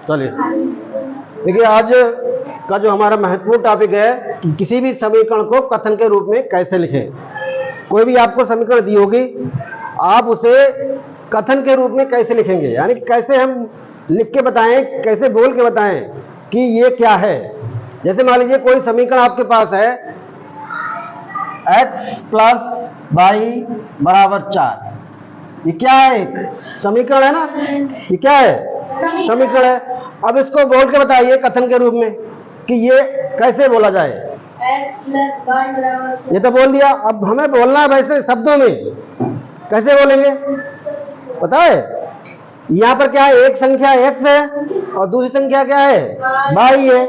चलिए देखिए, आज का जो हमारा महत्वपूर्ण टॉपिक है कि किसी भी समीकरण को कथन के रूप में कैसे लिखें। कोई भी आपको समीकरण दी होगी, आप उसे कथन के रूप में कैसे लिखेंगे, यानी कैसे हम लिख के बताएं, कैसे बोल के बताएं कि ये क्या है। जैसे मान लीजिए कोई समीकरण आपके पास है x प्लस वाई बराबर 4। ये क्या है? एक समीकरण है ना, ये क्या है? समीकरण है। अब इसको बोल के बताइए कथन के रूप में कि ये कैसे बोला जाए। x प्लस वाई बराबर, ये तो बोल दिया, अब हमें बोलना है वैसे शब्दों में। कैसे बोलेंगे पता है? यहाँ पर क्या है? एक संख्या x है और दूसरी संख्या क्या है? y है।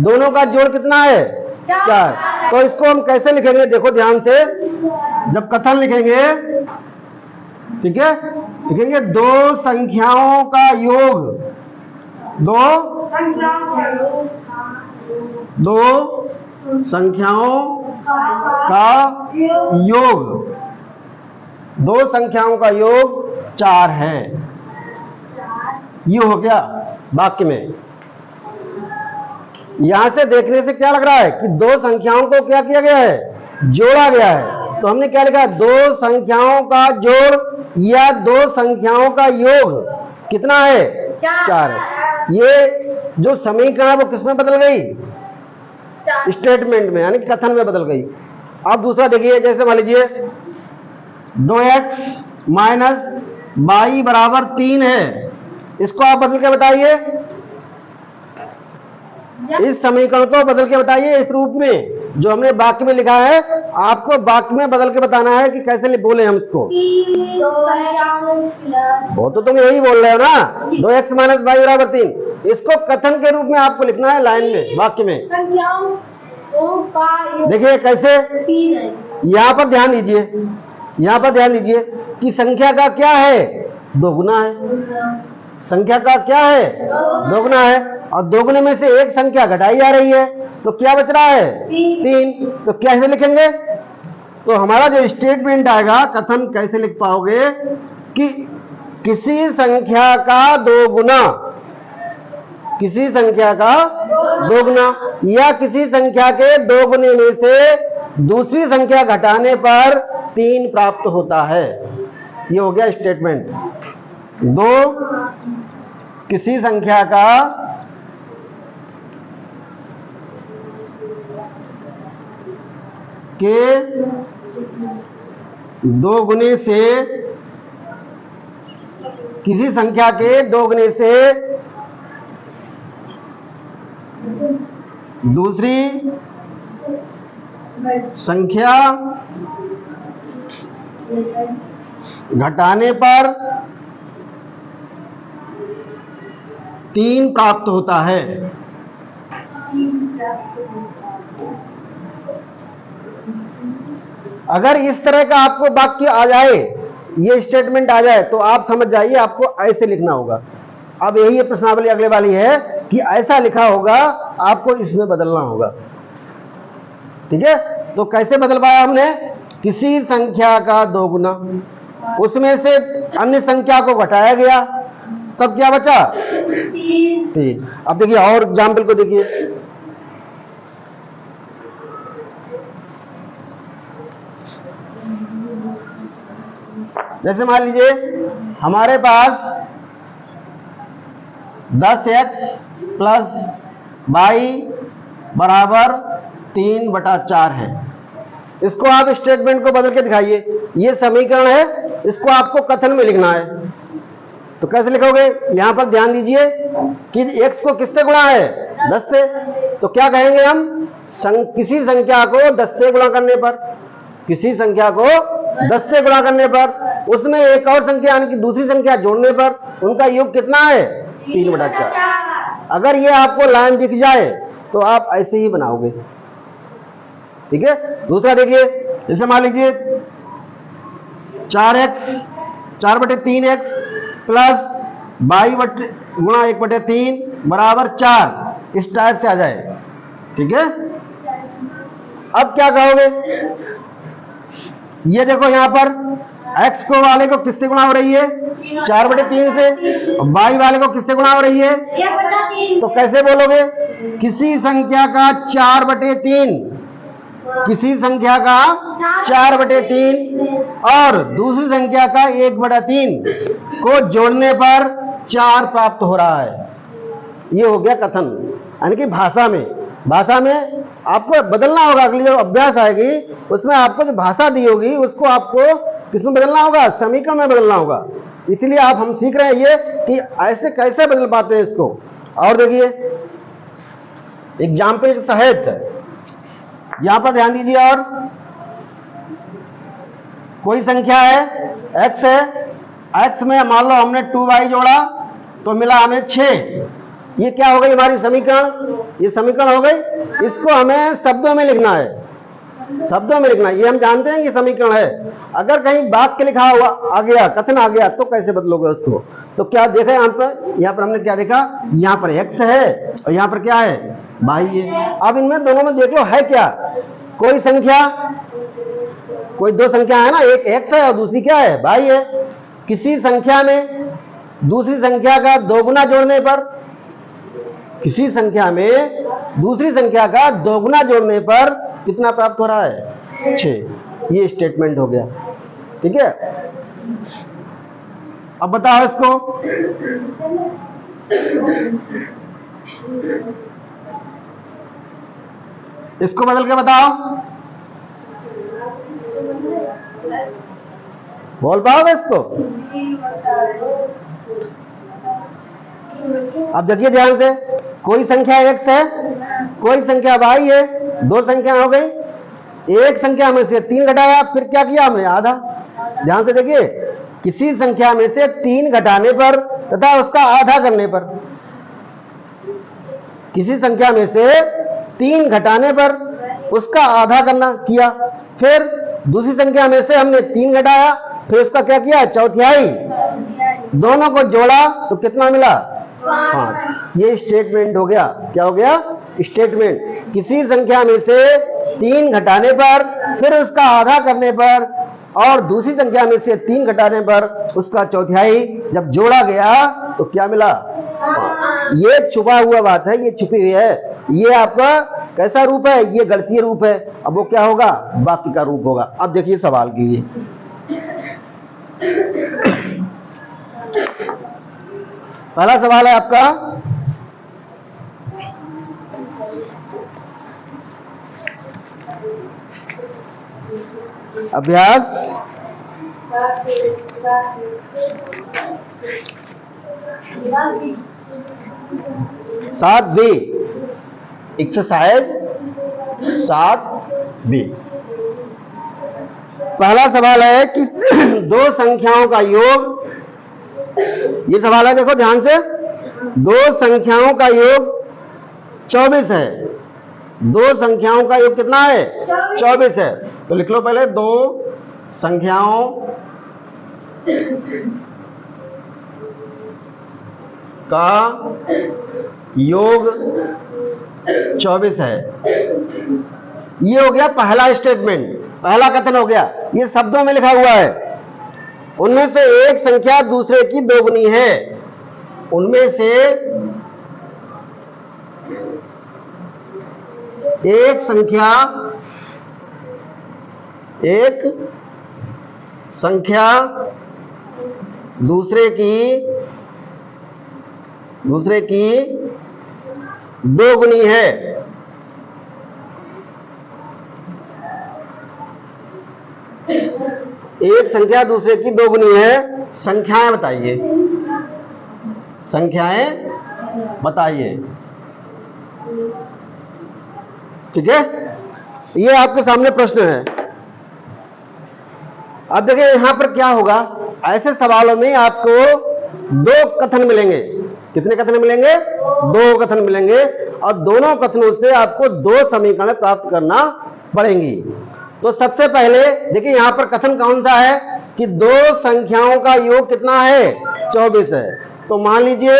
दोनों का जोड़ कितना है? 4। तो इसको हम कैसे लिखेंगे? देखो ध्यान से, जब कथन लिखेंगे, ठीक है, लिखेंगे दो संख्याओं का योग, दो संख्याओं का योग, दो संख्याओं का योग 4 है। ये हो गया वाक्य में। यहां से देखने से क्या लग रहा है कि दो संख्याओं को क्या किया गया है? जोड़ा गया है। तो हमने क्या लिखा? दो संख्याओं का जोड़ या दो संख्याओं का योग कितना है? 4 है। ये जो समीकरण है वो किसमें बदल गई? स्टेटमेंट में, यानी कथन में बदल गई। अब दूसरा देखिए, जैसे मान लीजिए 2x माइनस वाई बराबर 3 है। इसको आप बदल के बताइए, इस समीकरण को बदल के बताइए इस रूप में जो हमने वाक्य में लिखा है। आपको वाक्य में बदल के बताना है कि कैसे बोले हम इसको। वो तो तुम यही बोल रहे हो ना, 2x माइनस वाई बराबर 3। इसको कथन के रूप में आपको लिखना है लाइन में, वाक्य में। देखिए कैसे, यहाँ पर ध्यान दीजिए, यहाँ पर ध्यान दीजिए कि संख्या का क्या है? दोगुना है। संख्या का क्या है? दोगुना है। और दोगुने में से एक संख्या घटाई जा रही है, तो क्या बच रहा है? 3। तो कैसे लिखेंगे? तो हमारा जो स्टेटमेंट आएगा, कथन कैसे लिख पाओगे कि किसी संख्या का दोगुना, किसी संख्या का दोगुना, या किसी संख्या के दोगुने में से दूसरी संख्या घटाने पर 3 प्राप्त होता है। ये हो गया स्टेटमेंट। किसी संख्या का के दोगुने से, किसी संख्या के दोगुने से दूसरी संख्या घटाने पर 3 प्राप्त होता है। अगर इस तरह का आपको वाक्य आ जाए, ये स्टेटमेंट आ जाए, तो आप समझ जाइए आपको ऐसे लिखना होगा। अब यही प्रश्नावली अगले वाली है कि ऐसा लिखा होगा, आपको इसमें बदलना होगा। ठीक है, तो कैसे बदल पाया हमने? किसी संख्या का दोगुना, उसमें से अन्य संख्या को घटाया गया, तब क्या बचा? 3। अब देखिए और एग्जाम्पल को देखिए, जैसे मान लीजिए हमारे पास 10x प्लस वाई बराबर 3/4 है। इसको आप स्टेटमेंट को बदल के दिखाइए। ये समीकरण है, इसको आपको कथन में लिखना है। तो कैसे लिखोगे? यहां पर ध्यान दीजिए कि x को किससे गुणा है? 10 से। तो क्या कहेंगे हम? किसी संख्या को 10 से गुणा करने पर, किसी संख्या को 10 से गुणा करने पर, उसमें एक और संख्या यानी कि दूसरी संख्या जोड़ने पर उनका योग कितना है? 3/4। अगर ये आपको लाइन दिख जाए तो आप ऐसे ही बनाओगे। ठीक है, दूसरा देखिए, जैसे मान लीजिए 4/3x प्लस वाई गुणा 1/3 बराबर 4, इस टाइप से आ जाए। ठीक है, अब क्या कहोगे? ये देखो यहां पर एक्स को वाले को किससे गुणा हो रही है? 4/3 से। वाई वाले को किससे गुणा हो रही है? 1/3। तो कैसे बोलोगे? किसी संख्या का 4/3, किसी संख्या का 4/3 और दूसरी संख्या का 1/3 को जोड़ने पर 4 प्राप्त हो रहा है। ये हो गया कथन। यानी कि भाषा में आपको बदलना होगा। अगली जो अभ्यास आएगी उसमें आपको जो भाषा दी होगी उसको आपको किसमें बदलना होगा? समीकरण में बदलना होगा। इसीलिए हम सीख रहे हैं ये कि ऐसे कैसे बदल पाते हैं इसको। और देखिए एग्जाम्पल के सहित यहां पर ध्यान दीजिए। और कोई संख्या है x है, x में मान लो हमने 2y जोड़ा तो मिला हमें 6। ये क्या हो गई? हमारी समीकरण। ये समीकरण हो गई। इसको हमें शब्दों में लिखना है, शब्दों में लिखना है। ये हम जानते हैं कि समीकरण है। अगर कहीं वाक्य लिखा हुआ आ गया, कथन आ गया, तो कैसे बदलोगे उसको? तो क्या देखा यहाँ पर हमने क्या देखा? यहाँ पर x है और यहाँ पर क्या है? y है। अब इनमें दोनों में देख लो है क्या? कोई संख्या, कोई दो संख्या है ना, एक x है और दूसरी क्या है? y है। किसी संख्या में दूसरी संख्या का दोगुना जोड़ने पर, किसी संख्या में दूसरी संख्या का दोगुना जोड़ने पर कितना प्राप्त हो रहा है? 6। ये स्टेटमेंट हो गया। ठीक है, अब बताओ इसको। इसको बदल के बताओ, बोल पाओगे इसको? अब देखिए ध्यान से, कोई संख्या x है, कोई संख्या y है, दो संख्या हो गई। एक संख्या में से 3 घटाया, फिर क्या किया हमने? आधा। ध्यान से देखिए, किसी संख्या में से 3 घटाने पर तथा उसका आधा करने पर, किसी संख्या में से 3 घटाने पर उसका आधा करना किया। फिर दूसरी संख्या में से हमने 3 घटाया, फिर उसका क्या किया? चौथाई। दोनों को जोड़ा तो कितना मिला? 5। ये स्टेटमेंट हो गया। क्या हो गया? स्टेटमेंट। किसी संख्या में से 3 घटाने पर, फिर उसका आधा करने पर और दूसरी संख्या में से 3 घटाने पर उसका चौथाई जब जोड़ा गया तो क्या मिला? 5। ये छुपा हुआ बात है, ये छुपी हुई है। ये आपका कैसा रूप है? ये गणितीय रूप है। अब वो क्या होगा? वाक्य का रूप होगा। अब देखिए सवाल कीजिए। पहला सवाल है आपका, अभ्यास 7b, एक्सरसाइज 7b। पहला सवाल है कि दो संख्याओं का योग, ये सवाल है देखो ध्यान से, दो संख्याओं का योग 24 है। दो संख्याओं का योग कितना है? 24 है। तो लिख लो पहले, दो संख्याओं का योग 24 है। ये हो गया पहला स्टेटमेंट, पहला कथन हो गया। ये शब्दों में लिखा हुआ है। उनमें से एक संख्या दूसरे की दोगुनी है। उनमें से एक संख्या दूसरे की दोगुनी है। एक संख्या दूसरे की दोगुनी है। संख्याएं बताइए, संख्याएं बताइए। ठीक है, ये आपके सामने प्रश्न है। अब देखिए यहां पर क्या होगा, ऐसे सवालों में आपको दो कथन मिलेंगे। कितने कथन मिलेंगे? दो कथन मिलेंगे और दोनों कथनों से आपको दो समीकरण प्राप्त करना पड़ेंगी। तो सबसे पहले देखिए यहां पर कथन कौन सा है कि दो संख्याओं का योग कितना है? 24 है। तो मान लीजिए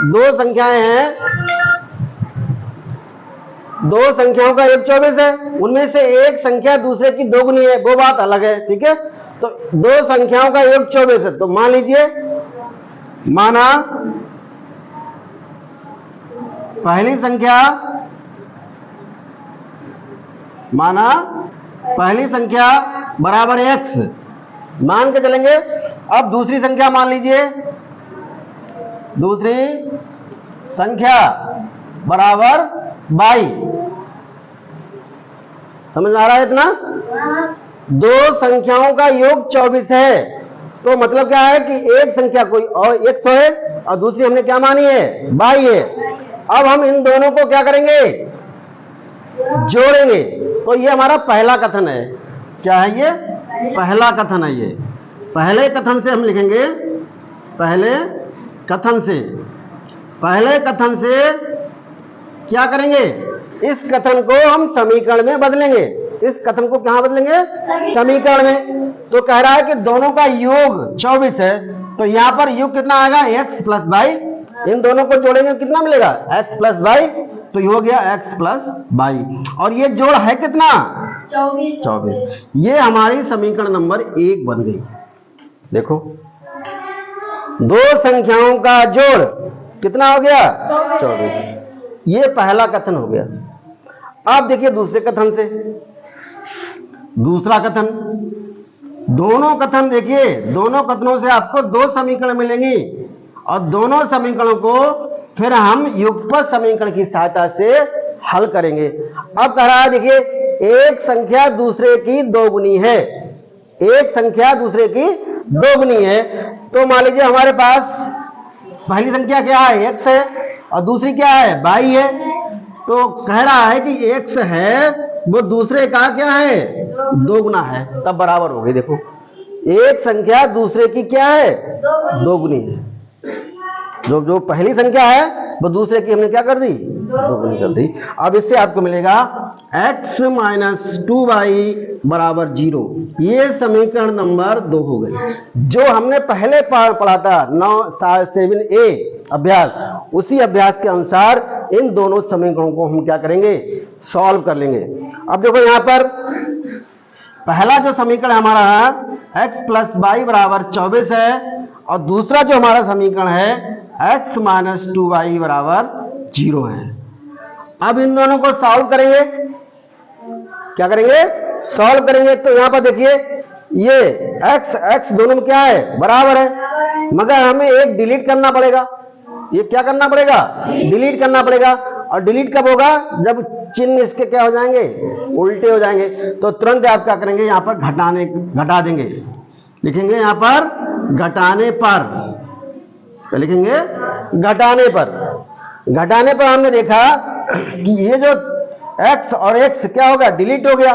दो संख्याएं हैं, दो संख्याओं का योग 24 है। उनमें से एक संख्या दूसरे की दोगुनी है, वो बात अलग है। ठीक है, तो दो संख्याओं का योग 24 है। तो मान लीजिए, माना पहली संख्या बराबर x मान के चलेंगे। अब दूसरी संख्या मान लीजिए, दूसरी संख्या बराबर y। समझ आ रहा है इतना? दो संख्याओं का योग 24 है। तो मतलब क्या है कि एक संख्या कोई और x है और दूसरी हमने क्या मानी है, y है। अब हम इन दोनों को क्या करेंगे, जोड़ेंगे। तो ये हमारा पहला कथन है। क्या है ये? पहला कथन है। ये पहले कथन से हम लिखेंगे, पहले कथन से क्या करेंगे, इस कथन को हम समीकरण में बदलेंगे। इस कथन को कहां बदलेंगे, समीकरण में। तो कह रहा है कि दोनों का योग 24 है। तो यहां पर योग कितना आएगा, x प्लस वाई। इन दोनों को जोड़ेंगे कितना मिलेगा, x प्लस वाई। तो ये हो गया x प्लस वाई। और ये जोड़ है कितना, 24। ये हमारी समीकरण नंबर 1 बन गई। देखो, दो संख्याओं का जोड़ कितना हो गया, 24। ये पहला कथन हो गया। अब देखिए दूसरे कथन से, दूसरा कथन। दोनों कथन देखिए, दोनों कथनों से आपको दो समीकरण मिलेंगे और दोनों समीकरणों को फिर हम युगपत समीकरण की सहायता से हल करेंगे। अब कह रहा है देखिए, एक संख्या दूसरे की दोगुनी है। एक संख्या दूसरे की दोगुनी है। तो मान लीजिए हमारे पास पहली संख्या क्या है, x है, और दूसरी क्या है, y है। तो कह रहा है कि x है वो दूसरे का क्या है, दोगुना है। तब बराबर हो गई। देखो, एक संख्या दूसरे की क्या है, दोगुनी है। जो पहली संख्या है वो दूसरे की हमने क्या कर दी, दोगुनी कर दी। अब इससे आपको मिलेगा x माइनस 2y बराबर 0। ये समीकरण नंबर 2 हो गई। जो हमने पहले पढ़ा था 7A अभ्यास, उसी अभ्यास के अनुसार इन दोनों समीकरणों को हम क्या करेंगे, सॉल्व कर लेंगे। अब देखो यहां पर पहला जो समीकरण हमारा है x प्लस वाई बराबर 24 है, और दूसरा जो हमारा समीकरण है x माइनस 2y बराबर 0 है। अब इन दोनों को सॉल्व करेंगे। क्या करेंगे, सॉल्व करेंगे। तो यहां पर देखिए, ये x दोनों में क्या है, बराबर है, मगर हमें एक डिलीट करना पड़ेगा। ये क्या करना पड़ेगा, डिलीट करना पड़ेगा। और डिलीट कब होगा, जब चिन्ह इसके क्या हो जाएंगे, उल्टे हो जाएंगे। तो तुरंत आप क्या करेंगे, यहां पर घटा देंगे। लिखेंगे यहां पर घटाने पर, क्या लिखेंगे, घटाने पर हमने देखा कि ये जो x और x क्या हो गया, डिलीट हो गया।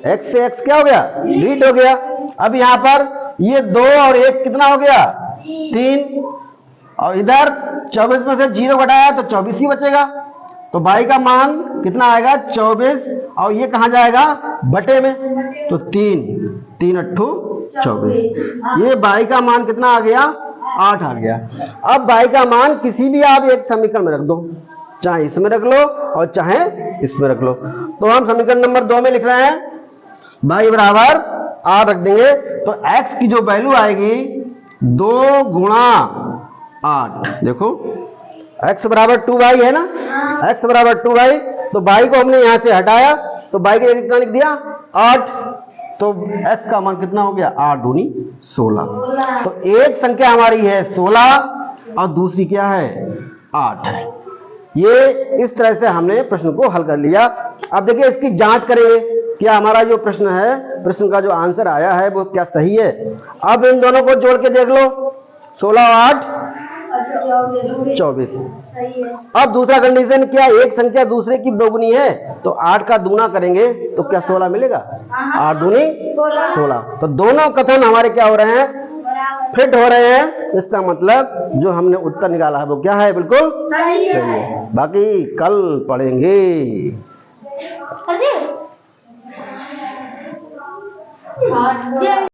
x से x क्या हो गया, डिलीट हो गया। अब यहां पर ये 2 और 1 कितना हो गया, 3। और इधर 24 में से 0 घटाया तो 24 ही बचेगा। तो y का मान कितना आएगा, 24। और ये कहां जाएगा, बटे में। तो 3 अट्ठू 24। ये y का मान कितना आ गया, 8 आ गया। अब y का मान किसी भी आप एक समीकरण में रख दो, चाहे इसमें रख लो और चाहे इसमें रख लो। तो हम समीकरण नंबर 2 में लिख रहे हैं y बराबर 8 रख देंगे। तो x की जो वैल्यू आएगी 2 गुणा 8। देखो x बराबर 2y है ना, x बराबर 2y। तो y को हमने यहां से हटाया तो y के कितना लिख दिया, 8। तो x का मान कितना हो गया, 8 दूनी 16। तो एक संख्या हमारी है 16 और दूसरी क्या है, 8 है। ये इस तरह से हमने प्रश्न को हल कर लिया। अब देखिए इसकी जांच करेंगे, क्या हमारा जो प्रश्न है, प्रश्न का जो आंसर आया है वो क्या सही है। अब इन दोनों को जोड़ के देख लो, 16 और 8 24। अब दूसरा कंडीशन, क्या एक संख्या दूसरे की दोगुनी है। तो 8 का दूना करेंगे तो क्या 16 मिलेगा, 8 दूनी 16। तो दोनों कथन हमारे क्या हो रहे हैं, फिट हो रहे हैं। इसका मतलब जो हमने उत्तर निकाला है वो क्या है, बिल्कुल सही है। बाकी कल पढ़ेंगे।